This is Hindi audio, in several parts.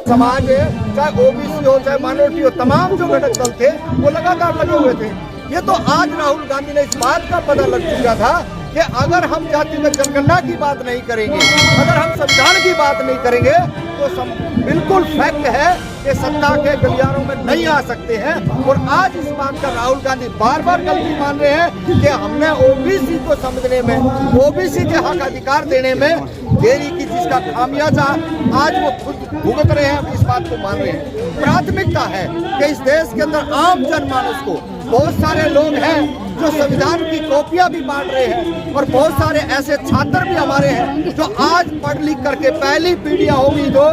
समाज है, चाहे ओबीसी हो चाहे माइनॉरिटी हो, तमाम जो घटक दल थे वो लगातार लगे हुए थे। ये तो आज राहुल गांधी ने इस बात का पता लग चुका था कि अगर हम जातिगत जनगणना की बात नहीं करेंगे, अगर हम संविधान की बात नहीं करेंगे, तो बिल्कुल फैक्ट है कि सत्ता के गलियारों में नहीं आ सकते हैं। और आज इस बात का राहुल गांधी बार बार गलती मान रहे हैं कि हमने ओबीसी को समझने में, ओबीसी के हक अधिकार देने में देरी की, जिसका खामियाजा आज वो खुद भुगत रहे हैं, इस बात को मान रहे हैं। प्राथमिकता है कि इस देश के अंदर आम जनमानस को, बहुत सारे लोग हैं जो संविधान की कॉपियां भी बांट रहे हैं, और बहुत सारे ऐसे छात्र भी हमारे हैं जो आज पढ़ लिख करके पहली पीढ़ियां होगी जो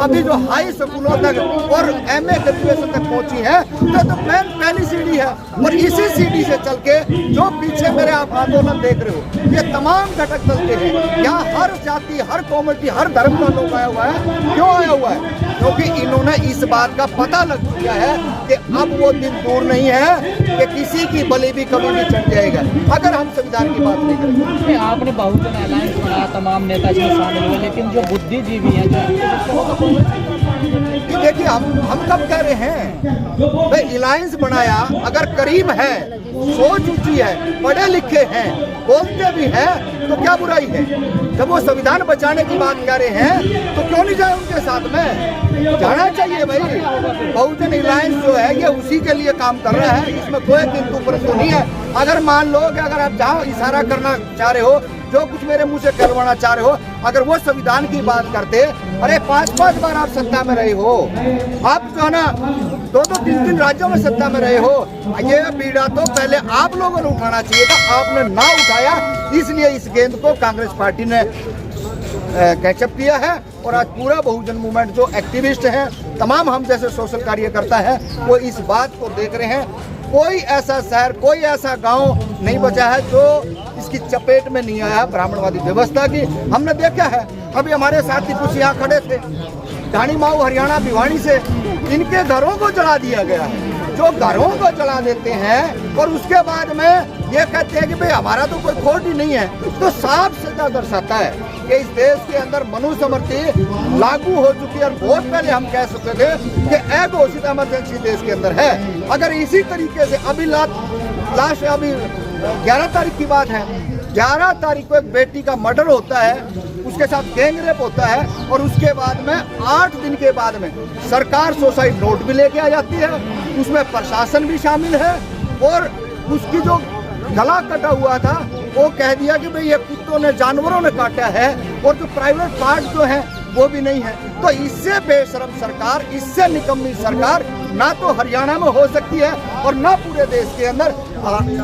अभी जो हाई स्कूलों तक और एमए ग्रेजुएशन तक पहुंची है, तो पहली सीढ़ी है। और इसी सीढ़ी से चल के जो पीछे मेरे आप आंदोलन देख रहे हो, ये तमाम घटक दल के हैं। यहाँ हर जाति, हर कम्युनिटी, हर धर्म का लोग आया हुआ है। क्यों आया हुआ है? क्योंकि इन्होंने इस बात का पता लग चुका है कि अब वो दिन दूर नहीं है कि किसी की बलि भी कभी भी चढ़ जाएगा अगर हम संविधान की बात नहीं करेंगे। आपने बहुजन अलायंस बनाया, तमाम नेता इसमें शामिल हुए, लेकिन जो बुद्धिजीवी हैं, देखिए हम कब कह रहे हैं भाई अलायंस बनाया, अगर करीब है, सोच ऊंची है, पढ़े लिखे हैं, बोलते भी हैं, तो क्या बुराई है? जब वो संविधान बचाने की बात कर रहे हैं तो क्यों नहीं जाए उनके साथ में? जाना चाहिए भाई। बहुजन अलायंस जो है ये उसी के लिए काम कर रहा है, इसमें कोई किंतु परंतु नहीं है। अगर मान लो कि अगर आप जहाँ इशारा करना चाह रहे हो, जो कुछ मेरे मुंह से करवाना चाह रहे हो, अगर वो संविधान की बात करते, अरे 5-5 बार आप सत्ता में रहे हो, आप जो है ना 2-2, 3-3 राज्यों में सत्ता में रहे हो, ये बीड़ा तो पहले आप लोगों ने उठाना चाहिए था, आपने ना उठाया। इसलिए इस गेंद को कांग्रेस पार्टी ने कैचअप किया है। और आज पूरा बहुजन मूवमेंट जो एक्टिविस्ट हैं, तमाम हम जैसे सोशल कार्यकर्ता हैं, वो इस बात को देख रहे हैं। कोई ऐसा शहर, कोई ऐसा गांव नहीं बचा है जो इसकी चपेट में नहीं आया ब्राह्मणवादी व्यवस्था की। हमने देखा है, अभी हमारे साथी कुछ यहाँ खड़े थे, ढाणी माऊ हरियाणा भिवानी से, इनके घरों को जला दिया गया है। जो घरों को जला देते हैं और उसके बाद में ये कहते हैं कि भाई हमारा तो कोई खोट ही नहीं है, तो साफ सीधा दर्शाता है कि इस देश के अंदर मनुस्मृति लागू हो चुकी है। और बहुत पहले हम कह चुके थे कि अघोषित इमरजेंसी देश के अंदर है। अगर इसी तरीके से अभी लास्ट अभी 11 तारीख की बात है, 11 तारीख को एक बेटी का मर्डर होता है, उसके साथ गैंग रेप होता है, और उसके बाद में 8 दिन के बाद में सरकार सुसाइड नोट भी लेके आ जाती है, उसमें प्रशासन भी शामिल है, और उसकी जो गला कटा हुआ था वो कह दिया कि भाई ये कुत्तों ने, जानवरों ने काटा है, और जो प्राइवेट पार्ट जो है वो भी नहीं है। तो इससे बेशरम सरकार, इससे निकम्मी सरकार ना तो हरियाणा में हो सकती है और ना पूरे देश के अंदर।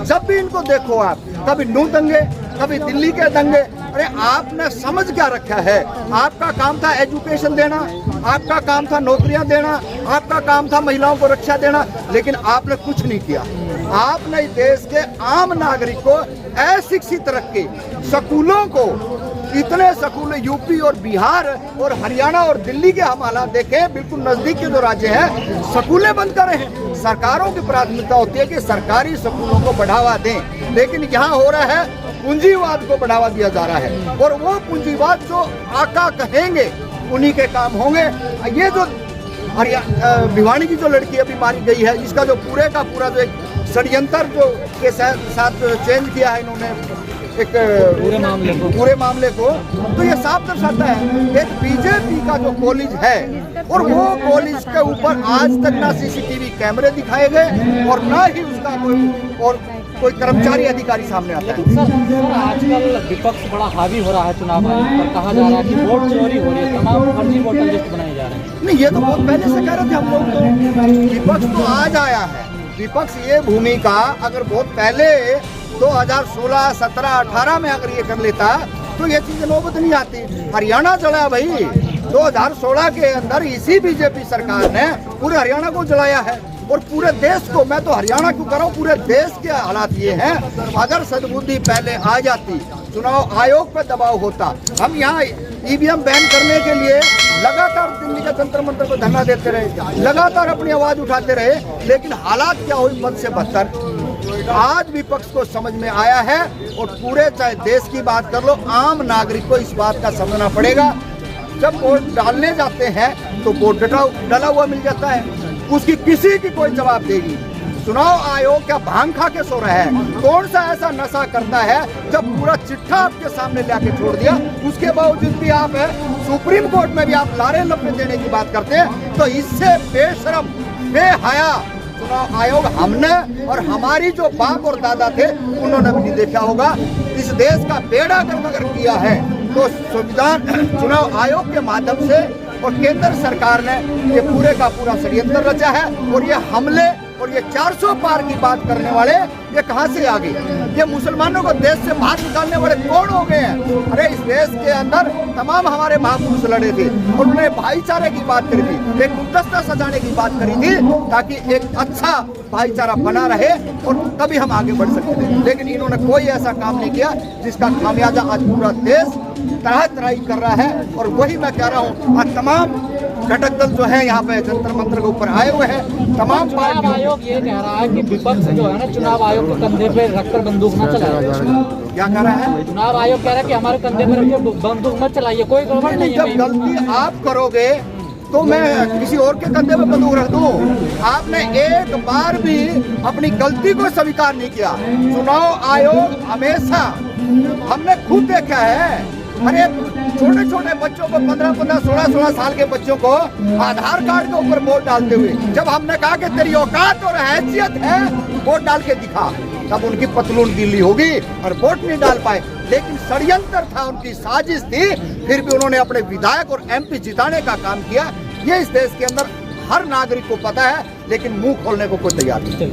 जब भी इनको देखो आप, कभी नू दंगे, कभी दिल्ली के दंगे, अरे आपने समझ क्या रखा है? आपका काम था एजुकेशन देना, आपका काम था नौकरियां देना, आपका काम था महिलाओं को रक्षा देना, लेकिन आपने कुछ नहीं किया। आपने देश के आम नागरिक को अशिक्षित रख के, स्कूलों को, इतने स्कूल यूपी और बिहार और हरियाणा और दिल्ली के हम हालात देखें, बिल्कुल नजदीक के जो राज्य हैं, स्कूलें बंद कर रहे हैं। सरकारों की प्राथमिकता होती है कि सरकारी स्कूलों को बढ़ावा दें, लेकिन यहाँ हो रहा है पूंजीवाद को बढ़ावा दिया जा रहा है, और वो पूंजीवाद जो आका कहेंगे उन्हीं के काम होंगे। ये जो भिवानी की जो लड़की अभी मारी गई है, इसका जो पूरे का पूरा जो एक षड्यंत्र जो के साथ चेंज किया है इन्होंने एक पूरे मामले को, तो ये साफ दर्शाता है एक बीजेपी का जो कॉलेज है, और वो कॉलेज के ऊपर आज तक ना सीसीटीवी कैमरे दिखाए गए और ना ही उसका कोई कर्मचारी अधिकारी सामने आता है। सर, आजकल विपक्ष बड़ा हावी हो रहा है चुनाव आयोग पर, कहा जा रहा है कि वोट चोरी हो रही है, तमाम फर्जी वोटर लिस्ट बनाए जा रहे हैं। नहीं, ये तो बहुत पहले से कह रहे थे हम लोग, तो विपक्ष तो आज आया है। विपक्ष ये भूमिका अगर बहुत पहले 2016, 17, 18 में अगर ये कर लेता तो ये चीजें नौबत नहीं आती। हरियाणा जलाया भाई 2016 के अंदर, इसी बीजेपी सरकार ने पूरे हरियाणा को जलाया है, और पूरे देश को। मैं तो हरियाणा क्यों कर रहा हूँ, पूरे देश के हालात ये हैं। अगर सद्बुद्धि पहले आ जाती, चुनाव आयोग पर दबाव होता, हम यहाँ ईवीएम बैन करने के लिए लगातार दिल्ली का जंतर मंतर को धरना देते रहे, लगातार अपनी आवाज उठाते रहे, लेकिन हालात क्या हुई, बद से बदतर। आज विपक्ष को समझ में आया है, और पूरे चाहे देश की बात कर लो, आम नागरिक को इस बात का समझना पड़ेगा जब वोट डालने जाते हैं तो वोट डला हुआ मिल जाता है, उसकी किसी की कोई जवाबदेही। चुनाव आयोग क्या भांग खा के सो रहा है? कौन सा ऐसा नशा करता है जब पूरा चिट्ठा आपके सामने लाके छोड़ दिया, उसके बावजूद भी आप सुप्रीम कोर्ट में भी आप लारे लपे देने की बात करते हैं? तो इससे बेशरम बेहया चुनाव आयोग हमने और हमारी जो बाप और दादा थे उन्होंने भी नहीं देखा होगा। इस देश का बेड़ा गर्क अगर किया है तो संविधान चुनाव आयोग के माध्यम से और केंद्र सरकार ने ये पूरे का पूरा षड्यंत्र रचा है। और ये हमले और ये 400 पार की बात करने वाले ये कहां से आ गए? ये मुसलमानों को देश से बाहर निकालने वाले कौन हो गए हैं? अरे इस देश के अंदर तमाम हमारे महापुरुष लड़े थे और उन्होंने भाईचारे की बात करी थी, एक गुलदस्ता सजाने की बात करी थी ताकि एक अच्छा भाईचारा बना रहे और तभी हम आगे बढ़ सकते थे। लेकिन इन्होंने कोई ऐसा काम नहीं किया जिसका खामियाजा आज पूरा देश तरह तरह कर रहा है। और वही मैं कह रहा हूँ, आज तमाम घटक दल जो है यहाँ पे जंतर मंत्र के ऊपर आए हुए हैं, तमाम चुनाव आयोग ये कह रहा है कि विपक्ष जो है ना चुनाव आयोग के कंधे पे रखकर बंदूक न चलाए। क्या कह रहा है? चुनाव आयोग कह रहा है कि हमारे कंधे पे रखकर बंदूक मत चलाइए, कोई गड़बड़ नहीं है। जब गलती आप करोगे तो मैं किसी और के कंधे पे बंदूक रख दूं? आपने एक बार भी अपनी गलती को स्वीकार नहीं किया। चुनाव आयोग हमेशा, हमने खुद देखा है, अरे छोटे छोटे बच्चों को 15-15, 16-16 साल के बच्चों को आधार कार्ड के ऊपर वोट डालते हुए जब हमने कहा कि तेरी औकात और हैसियत है वोट डाल के दिखा, तब उनकी पतलून गीली होगी और वोट नहीं डाल पाए। लेकिन षड्यंत्र था, उनकी साजिश थी, फिर भी उन्होंने अपने विधायक और MP जिताने का काम किया। ये इस देश के अंदर हर नागरिक को पता है, लेकिन मुंह खोलने को कोई तैयार नहीं।